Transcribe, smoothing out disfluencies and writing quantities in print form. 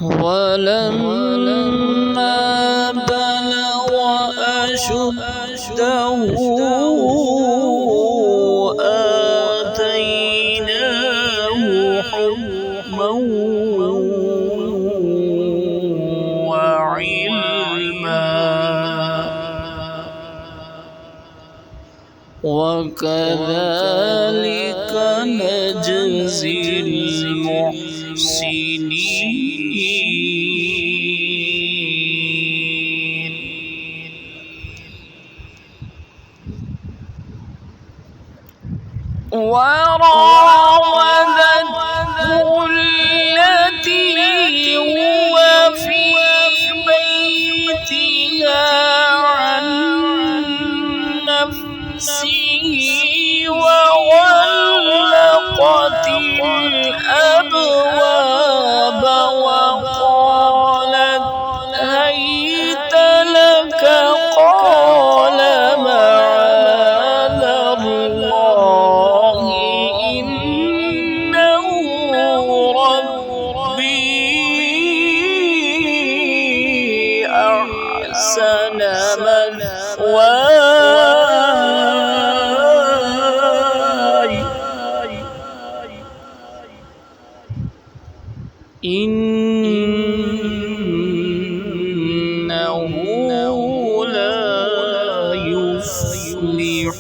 ولما بلغ أشده آتيناه حكما وعلما وكذلك نجزي المحسنين. وراودته التي هو في بيتها عن نفسه وغلقت الأبواب وقالت هيت لك قال معاذ الله إنه ربي أحسن مثواي إنه لا يفلح